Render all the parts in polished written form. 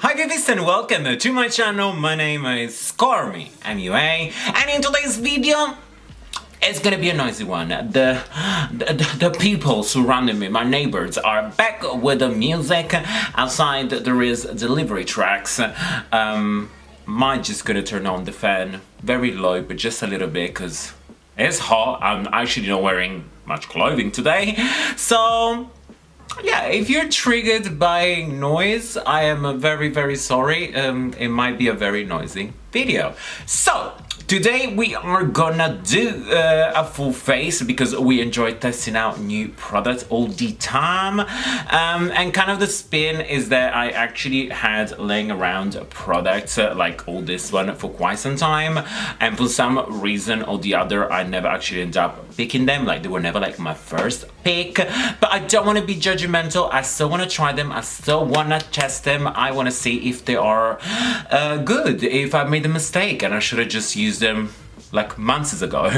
Hi Bibies and welcome to my channel. My name is Carmi, MUA, and in today's video it's gonna be a noisy one. The people surrounding me, my neighbors, are back with the music. Outside there is delivery trucks. Might just gonna turn on the fan very low, but just a little bit because it's hot. I'm actually not wearing much clothing today, so yeah, if you're triggered by noise, I am very sorry. It might be a very noisy video. So today we are gonna do a full face because we enjoy testing out new products all the time. And kind of the spin is that I actually had laying around products like all this one for quite some time, and for some reason or the other I never actually end up picking them. Like, they were never like my first pick, but I don't want to be judgmental. I still want to try them, I still want to test them. I want to see if they are good, if I made a mistake and I should have just used them like months ago.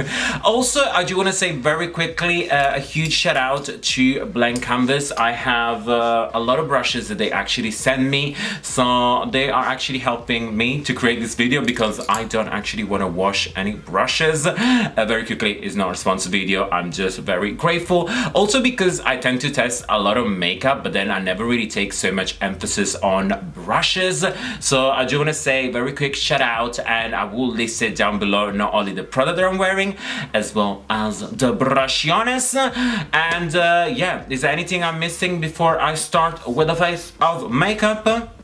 Also, I do want to say very quickly a huge shout out to Blank Canvas. I have a lot of brushes that they actually send me, so they are actually helping me to create this video because I don't actually want to wash any brushes. Very quickly, it's not a sponsored video, I'm just very grateful. Also because I tend to test a lot of makeup, but then I never really take so much emphasis on brushes. So I do want to say very quick shout out, and I will list it down below, not only the product that I'm wearing as well as the brushes. And yeah, is there anything I'm missing before I start with the face of makeup?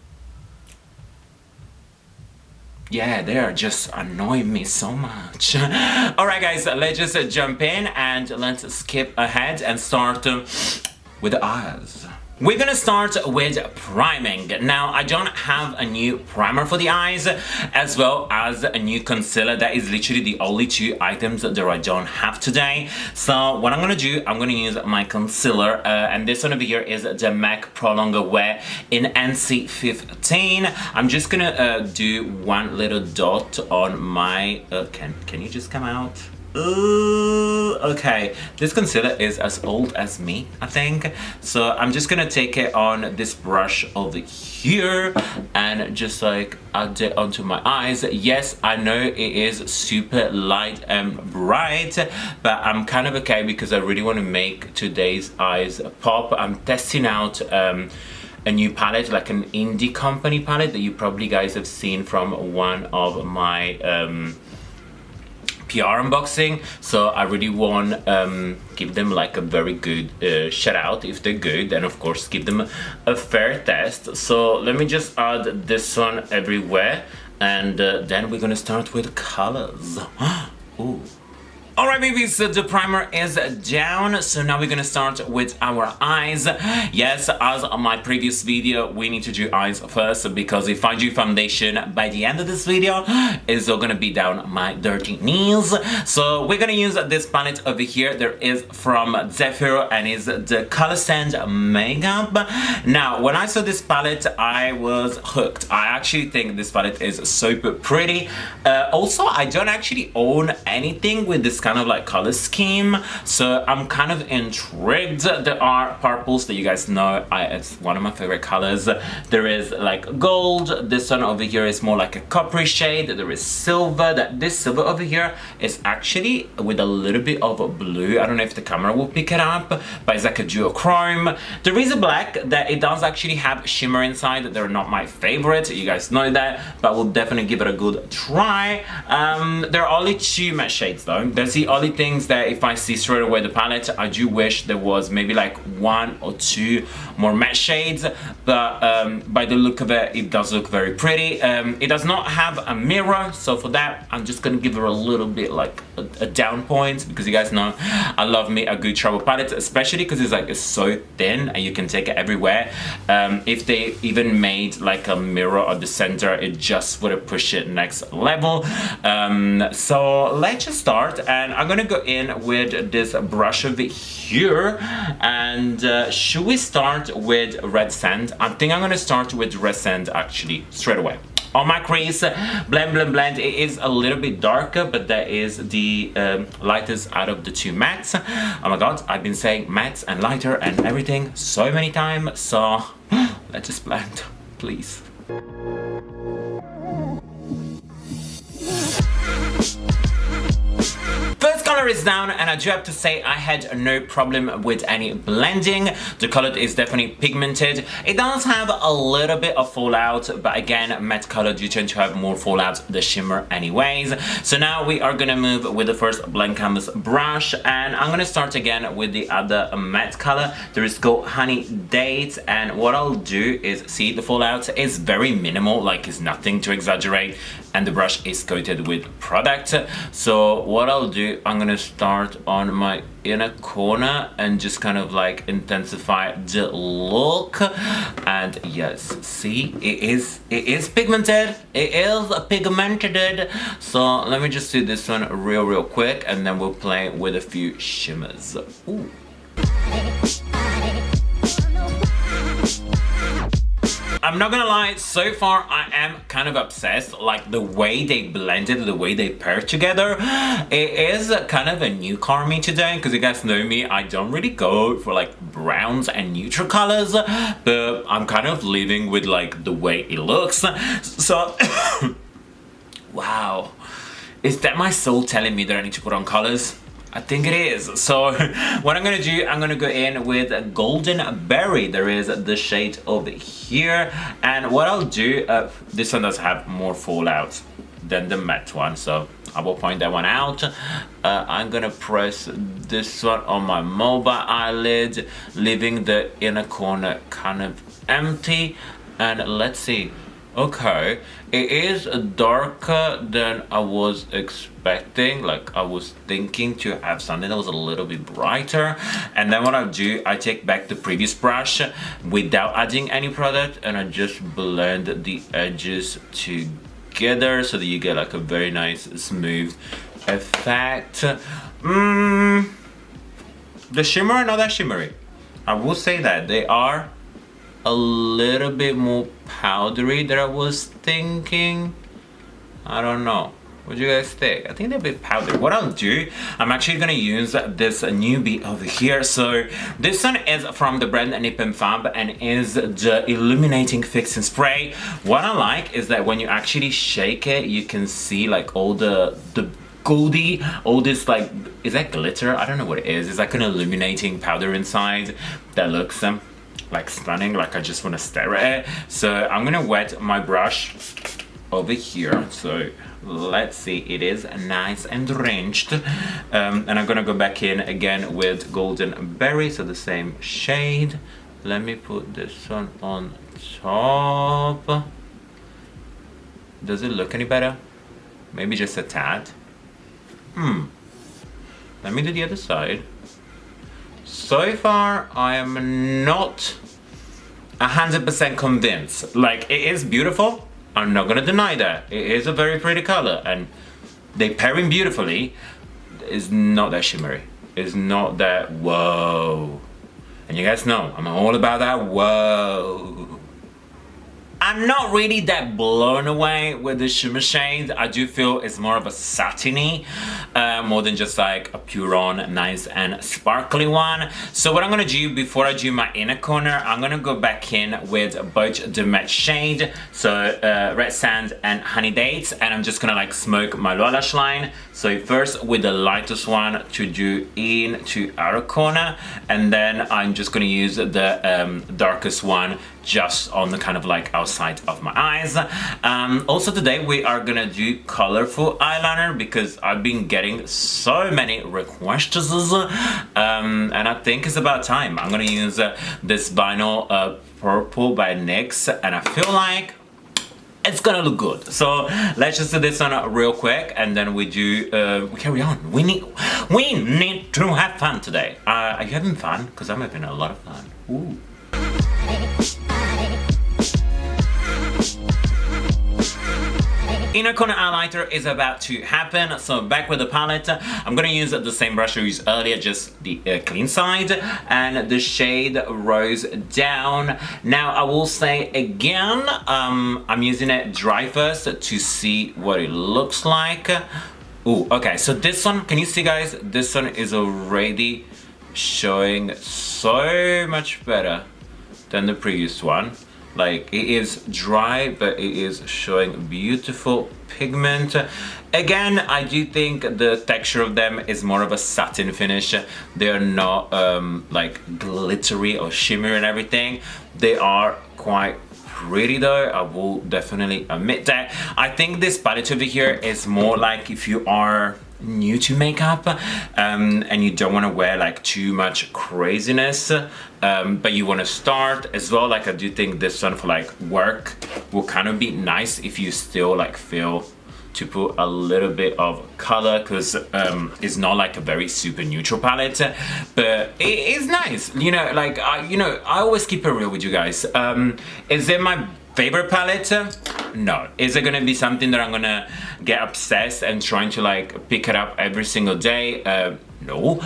Yeah, they are just annoying me so much. Alright guys, let's just jump in and let's skip ahead and start with the eyes. We're gonna start with priming. Now, I don't have a new primer for the eyes as well as a new concealer. That is literally the only two items that I don't have today. So what I'm gonna do, I'm gonna use my concealer, and this one over here is the MAC Pro Longer Wear in NC15. I'm just gonna do one little dot on my... can you just come out? Ooh, okay, this concealer is as old as me, I think. So I'm just gonna take it on this brush over here and just like add it onto my eyes. Yes, I know it is super light and bright, but I'm kind of okay because I really want to make today's eyes pop. I'm testing out a new palette, like an indie company palette that you probably guys have seen from one of my PR unboxing, so I really want give them like a very good shout out if they're good, and of course give them a fair test. So let me just add this one everywhere, and then we're gonna start with colors. Ooh. Alright babies, so the primer is down, so now we're gonna start with our eyes. Yes, as on my previous video, we need to do eyes first because if I do foundation by the end of this video, it's all gonna be down my dirty knees. So we're gonna use this palette over here. There is from Zephyr and is the Color Sand Makeup. Now, when I saw this palette, I was hooked. I actually think this palette is super pretty. Also, I don't actually own anything with this kind of like color scheme, so I'm kind of intrigued. There are purples that you guys know, it's one of my favorite colors. There is like gold, this one over here is more like a coppery shade. There is silver, this silver over here is actually with a little bit of blue. I don't know if the camera will pick it up, but it's like a duochrome. There is a black that it does actually have shimmer inside. They're not my favorite, you guys know that, but we'll definitely give it a good try. There are only two matte shades though. There's the only things that if I see straight away the palette, I do wish there was maybe like one or two more matte shades, but by the look of it, it does look very pretty. It does not have a mirror, so for that I'm just gonna give her a little bit like a down point, because you guys know I love me a good travel palette, especially because it's so thin and you can take it everywhere. If they even made like a mirror at the center, it just would have pushed it next level. So let's just start, and I'm gonna go in with this brush over here. And should we start with red sand? I think I'm gonna start with red sand actually straight away. On my crease, blend. It is a little bit darker, but that is the lightest out of the two mattes. Oh my god, I've been saying mattes and lighter and everything so many times, so let's just blend, please. First color is down, and I do have to say I had no problem with any blending. The color is definitely pigmented. It does have a little bit of fallout, but again, matte color do tend to have more fallout than shimmer anyways. So now we are gonna move with the first blank canvas brush, and I'm gonna start again with the other matte color. There is called Honey Dates, and what I'll do is, see, the fallout is very minimal, like it's nothing to exaggerate, and the brush is coated with product. So what I'll do, I'm gonna start on my inner corner and just kind of like intensify the look. And yes, see, it is pigmented, it is pigmented. So let me just do this one real quick, and then we'll play with a few shimmers. Ooh. I'm not gonna lie, so far I am kind of obsessed. Like the way they blended, the way they paired together. It is kind of a new Carmi today, because you guys know me, I don't really go for like browns and neutral colors, but I'm kind of living with like the way it looks. So, wow. Is that my soul telling me that I need to put on colors? I think it is. So what I'm gonna do, I'm gonna go in with Golden Berry. There is the shade over here, and what I'll do, this one does have more fallout than the matte one, so I will point that one out. I'm gonna press this one on my mobile eyelid, leaving the inner corner kind of empty, and let's see. Okay, it is darker than I was expecting. Like I was thinking to have something that was a little bit brighter, and then what I do, I take back the previous brush without adding any product, and I just blend the edges together so that you get like a very nice smooth effect. The shimmer are not that shimmery. I will say that they are a little bit more powdery than I was thinking. I don't know. What do you guys think? I think they're a bit powdery. What I'll do, I'm actually gonna use this newbie over here. So this one is from the brand Nip and Fab, and is the Illuminating Fixing Spray. What I like is that when you actually shake it, you can see like all the goldy, all this like, is that glitter? I don't know what it is. It's like an illuminating powder inside that looks like stunning, like I just want to stare at it. So I'm gonna wet my brush over here. So let's see, it is nice and drenched. And I'm gonna go back in again with Golden Berry, so the same shade. Let me put this one on top. Does it look any better? Maybe just a tad. Let me do the other side. So far, I am not 100% convinced. Like, it is beautiful. I'm not gonna deny that. It is a very pretty color, and they pairing beautifully. It's not that shimmery. It's not that whoa. And you guys know, I'm all about that whoa. I'm not really that blown away with the shimmer shade. I do feel it's more of a satiny, more than just like a pure on nice and sparkly one. So what I'm gonna do before I do my inner corner, I'm gonna go back in with both the matte shade, so Red Sand and Honey Dates, and I'm just gonna like smoke my lower lash line. So first with the lightest one to do into outer corner, and then I'm just gonna use the darkest one just on the kind of like outside of my eyes. Also today we are gonna do colorful eyeliner because I've been getting so many requests, and I think it's about time. I'm gonna use this vinyl purple by NYX, and I feel like it's gonna look good. So let's just do this one real quick, and then we carry on. We need to have fun today. Are you having fun? Because I'm having a lot of fun. Ooh. Inner corner highlighter is about to happen, so back with the palette. I'm gonna use the same brush I used earlier, just the clean side, and the shade Rose Down. Now I will say again, I'm using it dry first to see what it looks like. Ooh, okay, so this one, can you see guys? This one is already showing so much better than the previous one. Like, it is dry, but it is showing beautiful pigment. Again, I do think the texture of them is more of a satin finish. They're not like glittery or shimmery and everything. They are quite pretty though, I will definitely admit that. I think this palette over here is more like if you are new to makeup and you don't want to wear like too much craziness, but you want to start as well. Like, I do think this one for like work will kind of be nice if you still like feel to put a little bit of color, because it's not like a very super neutral palette, but it is nice, you know. Like, I always keep it real with you guys. Is it my favorite palette? No. Is it gonna be something that I'm gonna get obsessed and trying to like pick it up every single day? No.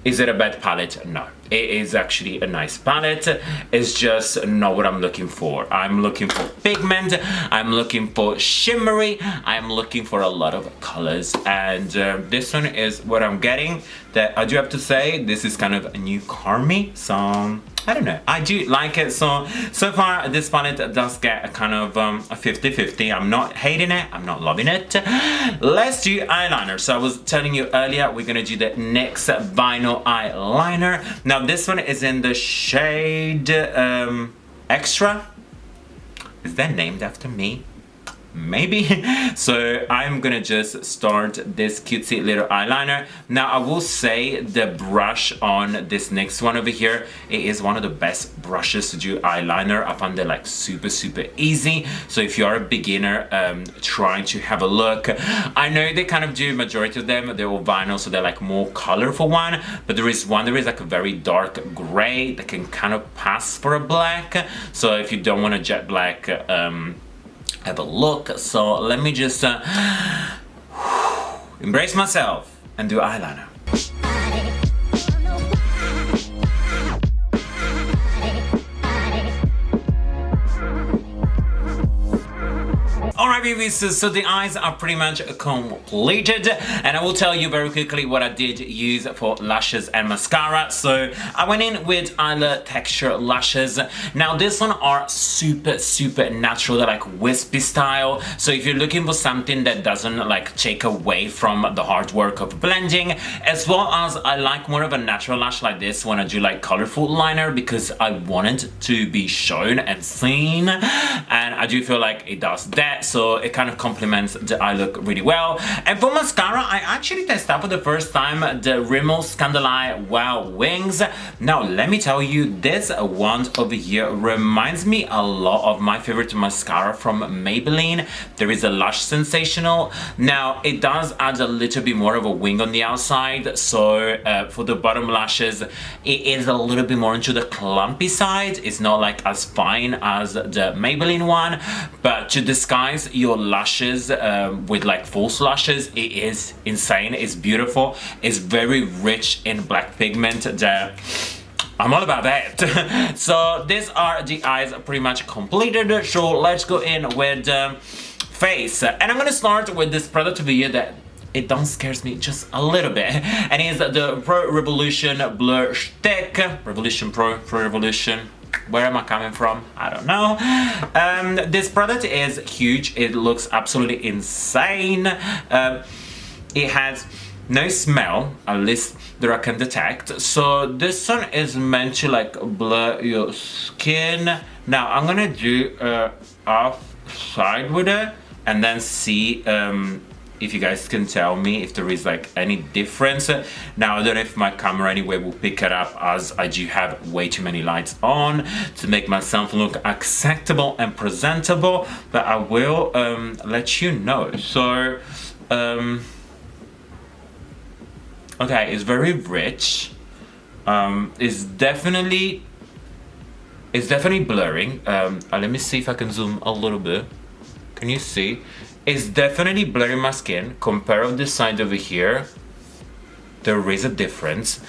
Is it a bad palette? No. It is actually a nice palette. It's just not what I'm looking for. I'm looking for pigment, I'm looking for shimmery, I'm looking for a lot of colors, and this one is what I'm getting. That I do have to say, this is kind of a new Carmi, so I don't know, I do like it. So far this palette does get a kind of a 50-50. I'm not hating it, I'm not loving it. Let's do eyeliner. So I was telling you earlier, we're gonna do the NYX vinyl eyeliner. Now this one is in the shade Extra. Is that named after me? Maybe. So I'm gonna just start this cutesy little eyeliner. Now I will say the brush on this next one over here, it is one of the best brushes to do eyeliner. I found it like super easy. So if you're a beginner trying to have a look, I know they kind of do, majority of them, they're all vinyl, so they're like more colorful one, but there is one, there is like a very dark gray that can kind of pass for a black. So if you don't want a jet black, have a look. So let me just embrace myself and do eyeliner. Alright, Bibies, so the eyes are pretty much completed, and I will tell you very quickly what I did use for lashes and mascara. So I went in with Isla Texture lashes. Now this one are super natural, they're like wispy style. So if you're looking for something that doesn't like take away from the hard work of blending, as well as I like more of a natural lash like this when I do like colorful liner, because I want it to be shown and seen, and I do feel like it does that. So it kind of complements the eye look really well. And for mascara, I actually tested out for the first time the Rimmel Scandaleye Wow Wings. Now let me tell you, this one over here reminds me a lot of my favorite mascara from Maybelline. There is a Lush Sensational. Now it does add a little bit more of a wing on the outside, so for the bottom lashes it is a little bit more into the clumpy side. It's not like as fine as the Maybelline one, but to disguise your lashes with like false lashes, it is insane. It's beautiful. It's very rich in black pigment that I'm all about that. So these are the eyes pretty much completed. So let's go in with face, and I'm gonna start with this product over here that it don't scares me just a little bit, and it's the Pro Revolution Blur Stick. Revolution Pro Revolution. Where am I coming from? I don't know. This product is huge. It looks absolutely insane. It has no smell, at least that I can detect. So this one is meant to like blur your skin. Now I'm gonna do off side with it and then see if you guys can tell me if there is like any difference. Now I don't know if my camera anyway will pick it up, as I do have way too many lights on to make myself look acceptable and presentable, but I will let you know. So okay, it's very rich. It's definitely blurring. Let me see if I can zoom a little bit. Can you see? It's definitely blurring my skin. Compare on this side over here, there is a difference.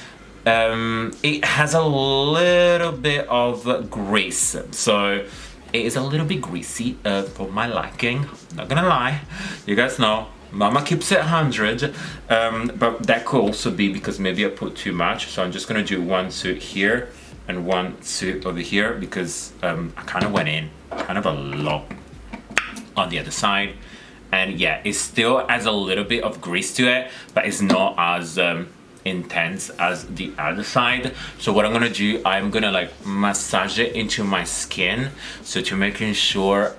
It has a little bit of grease, so it is a little bit greasy for my liking. Not gonna lie, you guys know Mama keeps it 100, but that could also be because maybe I put too much. So I'm just gonna do 1, 2 here and one to over here because I kind of went in kind of a lot on the other side. And yeah, it still has a little bit of grease to it, but it's not as intense as the other side. So what I'm gonna do, I'm gonna like massage it into my skin, so to making sure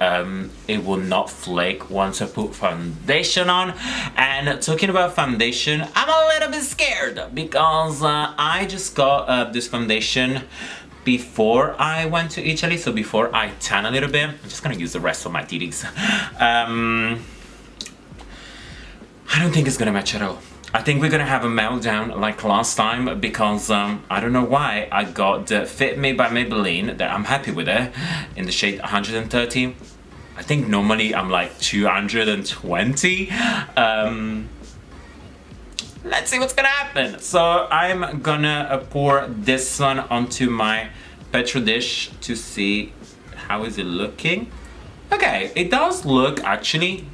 it will not flake once I put foundation on. And talking about foundation, I'm a little bit scared because I just got this foundation before I went to Italy, so before I tan a little bit. I'm just gonna use the rest of my titties. I don't think it's gonna match at all. I think we're gonna have a meltdown like last time because I don't know why I got the Fit Me by Maybelline, that I'm happy with it, in the shade 130. I think normally I'm like 220. Let's see what's gonna happen. So I'm gonna pour this one onto my Petri dish to see how is it looking. Okay, it does look actually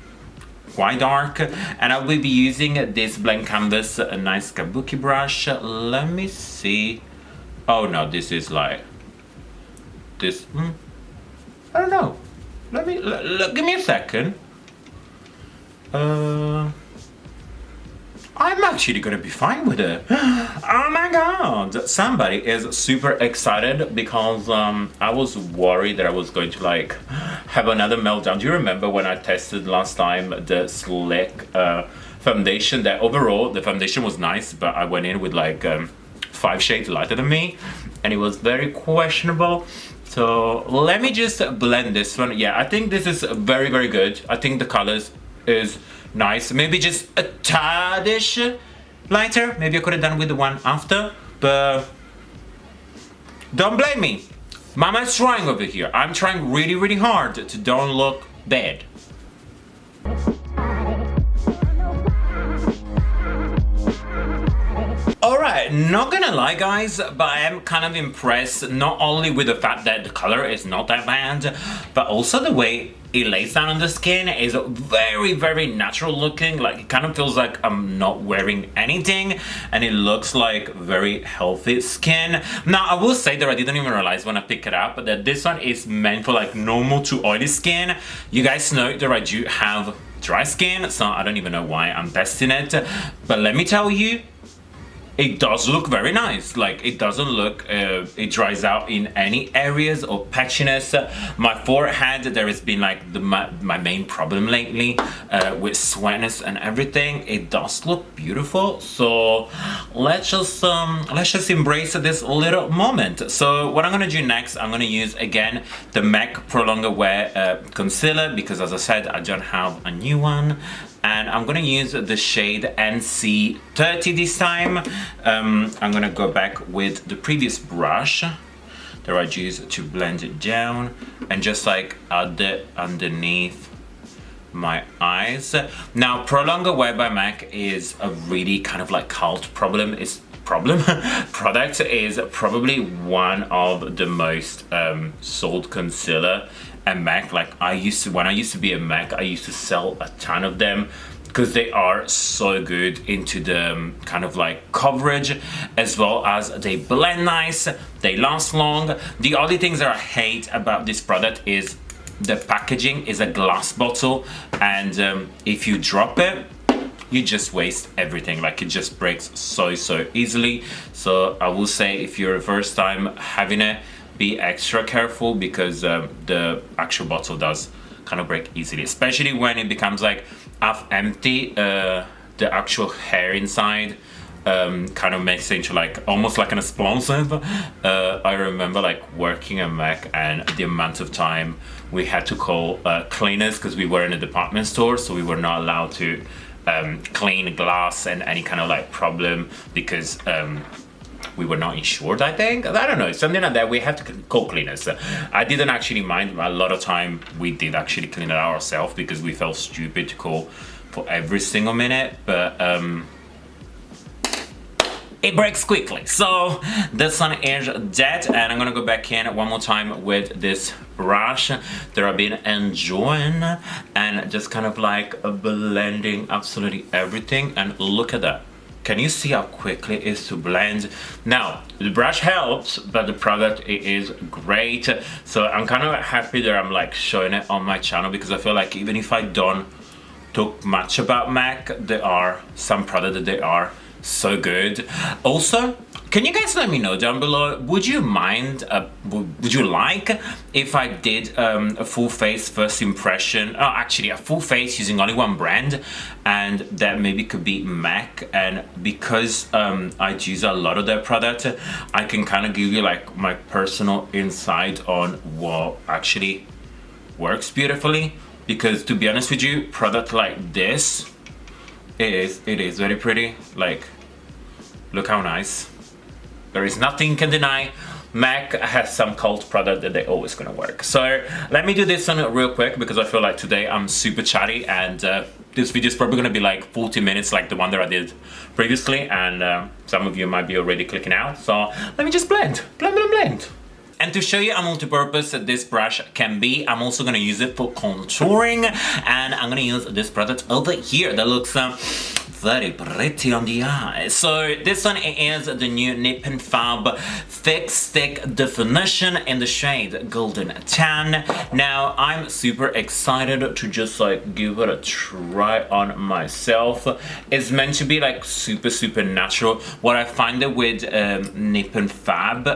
quite dark, and I will be using this blank canvas, a nice kabuki brush. Let me see. Oh no, this is like this. I don't know. Let me give me a second. I'm actually gonna be fine with it. Oh my god! Somebody is super excited because I was worried that I was going to like have another meltdown. Do you remember when I tested last time the Slick foundation? That overall the foundation was nice, but I went in with like 5 shades lighter than me, and it was very questionable. So let me just blend this one. Yeah, I think this is very, very good. I think the colors is nice. Maybe just a tad-ish lighter. Maybe I could have done with the one after, but don't blame me. Mama's trying over here. I'm trying really, really hard to don't look bad. Alright, not gonna lie guys, but I am kind of impressed not only with the fact that the color is not that bad, but also the way it lays down on the skin is very, very natural looking. Like it kind of feels like I'm not wearing anything, and it looks like very healthy skin. Now I will say that I didn't even realize when I picked it up that this one is meant for like normal to oily skin. You guys know that I do have dry skin, so I don't even know why I'm testing it, but let me tell you, it does look very nice. Like it doesn't look, it dries out in any areas or patchiness. My forehead, there has been like my main problem lately with sweatness and everything. It does look beautiful. So let's just embrace this little moment. So what I'm gonna do next, I'm gonna use again the MAC Pro Longer Wear concealer, because as I said, I don't have a new one. And I'm gonna use the shade NC30 this time. I'm gonna go back with the previous brush that I used to blend it down and just like add it underneath my eyes. Now, Pro Longer Wear by MAC is a really kind of like cult product is probably one of the most sold concealer. And MAC, like when I used to be a MAC, I used to sell a ton of them because they are so good into the kind of like coverage, as well as they blend nice, they last long. The only things that I hate about this product is the packaging is a glass bottle, and if you drop it, you just waste everything. Like it just breaks so easily. So I will say, if you're a first time having it, be extra careful, because the actual bottle does kind of break easily, especially when it becomes like half empty. The actual hair inside kind of makes it into like almost like an explosive. I remember like working at MAC and the amount of time we had to call cleaners, because we were in a department store, so we were not allowed to clean glass and any kind of like problem, because we were not insured, I think. I don't know, something like that. We have to call cleaners. I didn't actually mind. A lot of time we did actually clean it ourselves because we felt stupid to call for every single minute, but it breaks quickly. So this one is dead, and I'm gonna go back in one more time with this brush that I've been enjoying and just kind of like blending absolutely everything. And look at that. Can you see how quickly it is to blend? Now, the brush helps, but the product it is great. So I'm kind of happy that I'm like showing it on my channel, because I feel like even if I don't talk much about MAC, there are some products that they are so good. Also, can you guys let me know down below, would you mind, would you like if I did a full face first impression, actually a full face using only one brand, and that maybe could be MAC, and because I use a lot of their product, I can kind of give you like my personal insight on what actually works beautifully, because to be honest with you, product like this, it is very pretty. Like, look how nice. There is nothing you can deny. MAC has some cult product that they're always gonna work. So let me do this one real quick, because I feel like today I'm super chatty, and this video is probably gonna be like 40 minutes like the one that I did previously, and some of you might be already clicking out. So let me just blend. And to show you how multi-purpose this brush can be, I'm also gonna use it for contouring, and I'm gonna use this product over here that looks very pretty on the eye. So this one is the new Nip and Fab Thick Stick Definition in the shade Golden Tan. Now I'm super excited to just like give it a try on myself. It's meant to be like super natural. What I find it with Nip and Fab,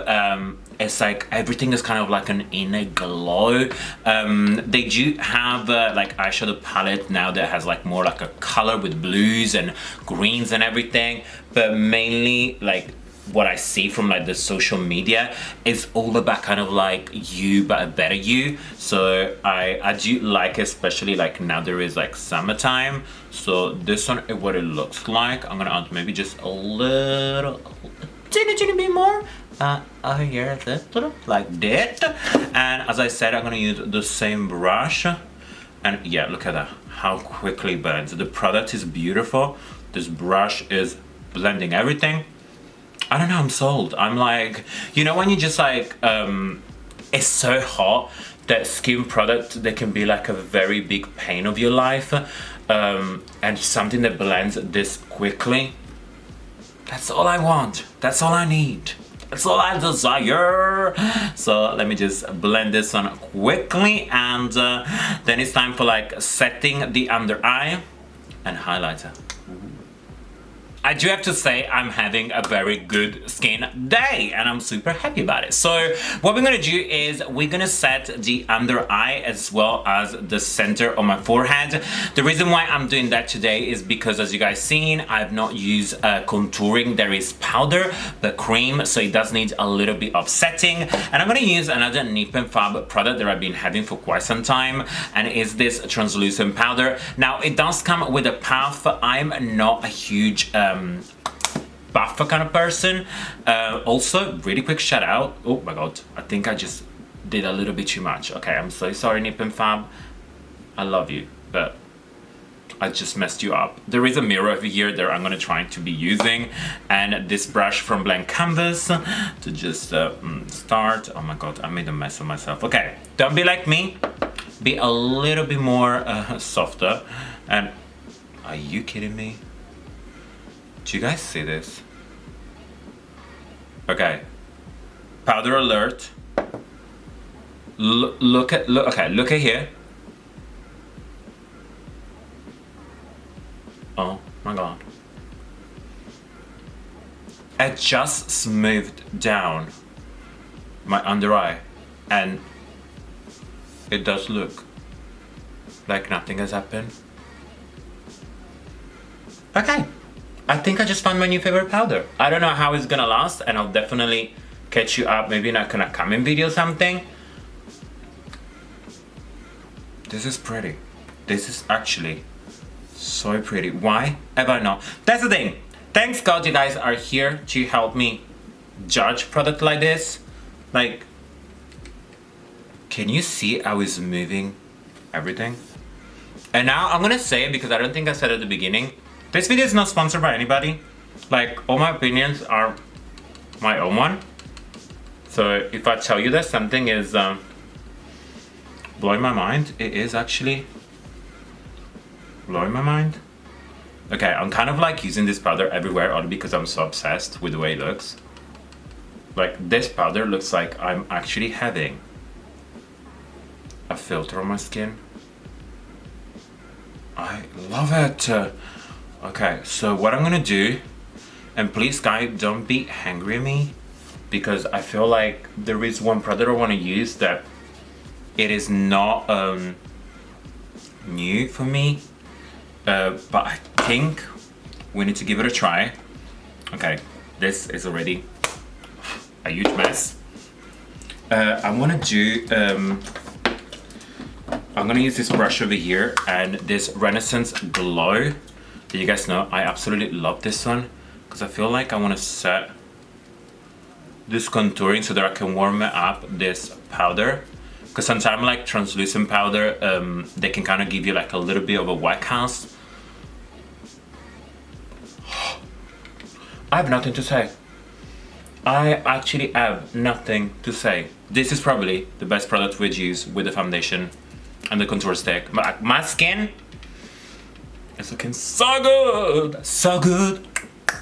it's like everything is kind of like an inner glow. They do have like eyeshadow palette now that has like more like a color with blues and greens and everything, but mainly like what I see from like the social media is all about kind of like you but a better you. So I do like, especially like now there is like summertime. So this one is what it looks like. I'm gonna add maybe just a little teeny bit more here, like that. And as I said, I'm gonna use the same brush, and yeah, look at that, how quickly it blends. The product is beautiful. This brush is blending everything. I don't know, I'm sold. I'm like, you know when you just like it's so hot that skin product, they can be like a very big pain of your life, and something that blends this quickly, that's all I want, that's all I need, that's all I desire. So let me just blend this one quickly, and then it's time for like setting the under eye and highlighter. I do have to say I'm having a very good skin day, and I'm super happy about it. So what we're gonna do is we're gonna set the under eye as well as the center of my forehead. The reason why I'm doing that today is because, as you guys seen, I've not used contouring. There is powder but cream, so it does need a little bit of setting. And I'm gonna use another Nip and Fab product that I've been having for quite some time, and is this translucent powder. Now it does come with a puff. I'm not a huge buffer kind of person. Also, really quick shout out. Oh my god, I think I just did a little bit too much. Okay, I'm so sorry, Nip and Fab. I love you, but I just messed you up. There is a mirror over here that I'm gonna try to be using, and this brush from Blank Canvas to just start. Oh my god, I made a mess of myself. Okay, don't be like me. Be a little bit more softer. And are you kidding me? Do you guys see this? Okay, powder alert. Look at here. Oh my god. I just smoothed down my under eye, and it does look like nothing has happened. Okay. I think I just found my new favorite powder. I don't know how it's gonna last, and I'll definitely catch you up maybe in a kind of coming video or something. This is pretty. This is actually so pretty. Why have I not? That's the thing. Thanks God you guys are here to help me judge product like this. Like, can you see how it's moving everything? And now I'm gonna say it because I don't think I said it at the beginning. This video is not sponsored by anybody. Like, all my opinions are my own one. So if I tell you that something is blowing my mind, it is actually blowing my mind. Okay, I'm kind of like using this powder everywhere only because I'm so obsessed with the way it looks. Like, this powder looks like I'm actually having a filter on my skin. I love it. Okay, so what I'm gonna do, and please guys, don't be angry at me, because I feel like there is one product I want to use that it is not new for me, but I think we need to give it a try. Okay, this is already a huge mess. I want to do I'm gonna use this brush over here and this Renaissance Glow that you guys know I absolutely love this one, because I feel like I want to set this contouring so that I can warm up this powder, because sometimes like translucent powder they can kind of give you like a little bit of a wet cast. I have nothing to say. I actually have nothing to say. This is probably the best product we'd use with the foundation and the contour stick. But my skin is looking so good, so good,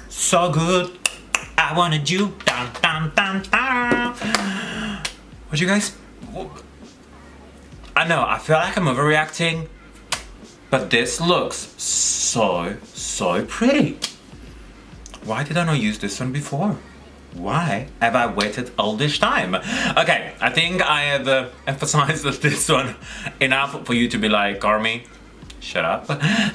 so good. I wanted you. Dun, dun, dun, dun. What you guys? I know I feel like I'm overreacting, but this looks so pretty. Why did I not use this one before? Why have I waited all this time? Okay, I think I have emphasized this one enough for you to be like, Carmi, shut up.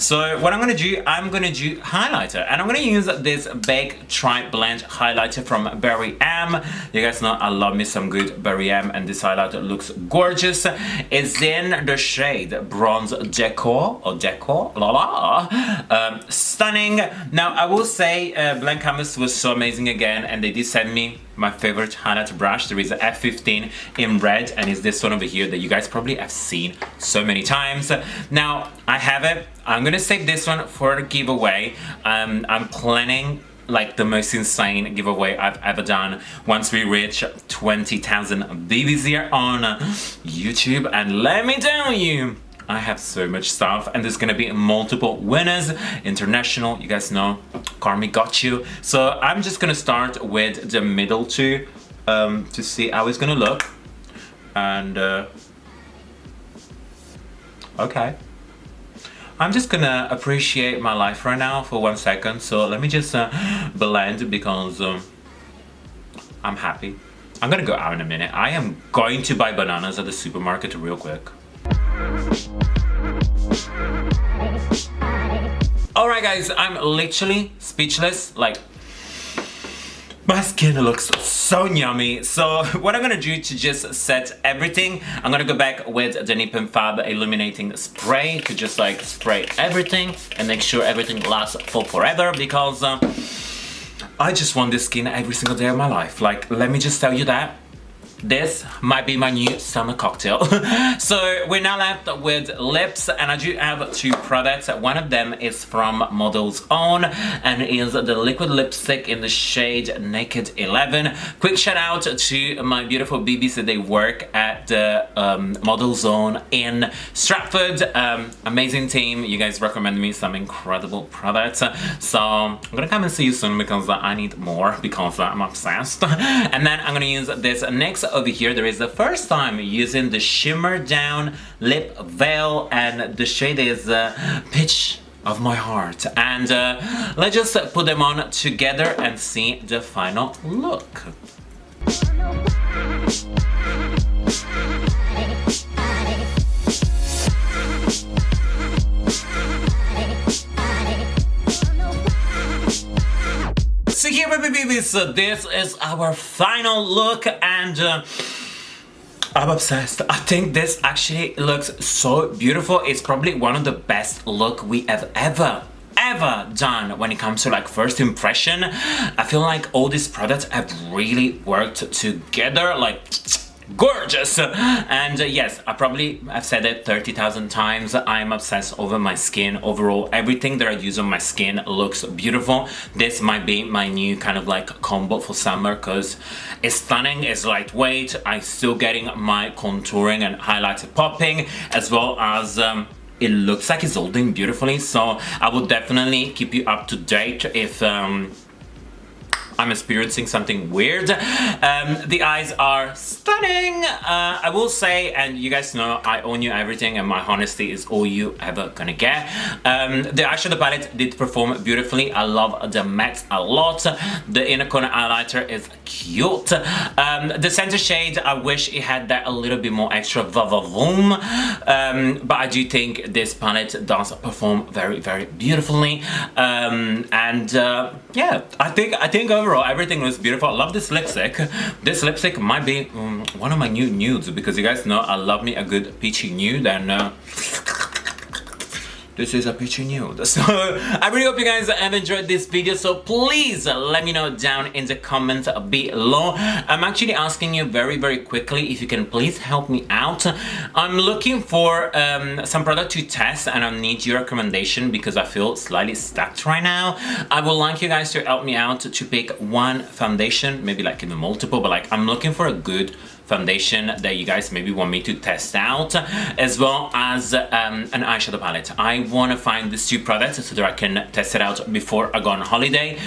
So what I'm gonna do highlighter, and I'm gonna use this Big Tri Blend highlighter from Berry M. You guys know I love me some good Berry M, and this highlighter looks gorgeous. It's in the shade Bronze Decor, or Decor, la la. Stunning. Now I will say Blank Canvas was so amazing again, and they did send me my favorite highlighter brush. There is a F15 in red, and it's this one over here that you guys probably have seen so many times. Now I have it. I'm gonna save this one for a giveaway. I'm planning like the most insane giveaway I've ever done once we reach 20,000 Bibies here on YouTube, and let me tell you, I have so much stuff, and there's gonna be multiple winners, international, you guys know, Carmi got you. So I'm just gonna start with the middle two to see how it's gonna look. And okay, I'm just gonna appreciate my life right now for 1 second. So let me just blend, because I'm happy. I'm gonna go out in a minute. I am going to buy bananas at the supermarket real quick. Alright guys, I'm literally speechless. Like, my skin looks so yummy. So what I'm gonna do to just set everything, I'm gonna go back with the Nip and Fab illuminating spray to just like spray everything and make sure everything lasts for forever, because I just want this skin every single day of my life. Like, let me just tell you that this might be my new summer cocktail. So we're now left with lips, and I do have two products. One of them is from Model's Own, and is the liquid lipstick in the shade Naked 11. Quick shout out to my beautiful Bibies that they work at the Model's Own in Stratford. Amazing team. You guys recommend me some incredible products. So I'm gonna come and see you soon, because I need more, because I'm obsessed. And then I'm gonna use this next over here. There is the first time using the Shimmer Down Lip Veil, and the shade is Pitch of My Heart. And let's just put them on together and see the final look. So here, baby, so this is our final look, and I'm obsessed. I think this actually looks so beautiful. It's probably one of the best look we have ever done when it comes to like first impression. I feel like all these products have really worked together, like gorgeous. And yes, I probably have said it 30,000 times, I'm obsessed over my skin. Overall, everything that I use on my skin looks beautiful. This might be my new kind of like combo for summer, because it's stunning, it's lightweight, I'm still getting my contouring and highlighter popping, as well as it looks like it's holding beautifully, so I will definitely keep you up to date if I'm experiencing something weird. The eyes are stunning, I will say, and you guys know I own you everything and my honesty is all you ever gonna get. The eyeshadow palette did perform beautifully. I love the matte a lot. The inner corner highlighter is cute. The center shade, I wish it had that a little bit more extra va-va-voom, but I do think this palette does perform very, very beautifully. Yeah, I think overall everything was beautiful. I love this lipstick. This lipstick might be one of my new nudes, because you guys know I love me a good peachy nude, and this is a peachy nude. So I really hope you guys have enjoyed this video, so please let me know down in the comments below. I'm actually asking you very, very quickly if you can please help me out. I'm looking for some product to test, and I need your recommendation because I feel slightly stuck right now. I would like you guys to help me out to pick one foundation, maybe like even multiple, but like I'm looking for a good foundation that you guys maybe want me to test out, as well as an eyeshadow palette. I want to find these two products so that I can test it out before I go on holiday.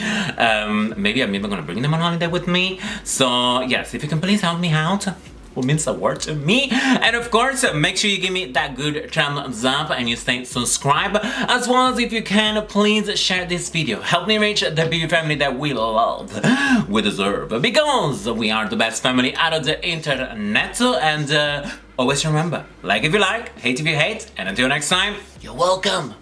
Maybe I'm even gonna bring them on holiday with me. So yes, if you can please help me out, will mean a word to me. And of course, make sure you give me that good thumbs up and you stay subscribed, as well as if you can, please share this video. Help me reach the Bibies family that we love, we deserve, because we are the best family out of the internet. And always remember, like if you like, hate if you hate, and until next time, you're welcome.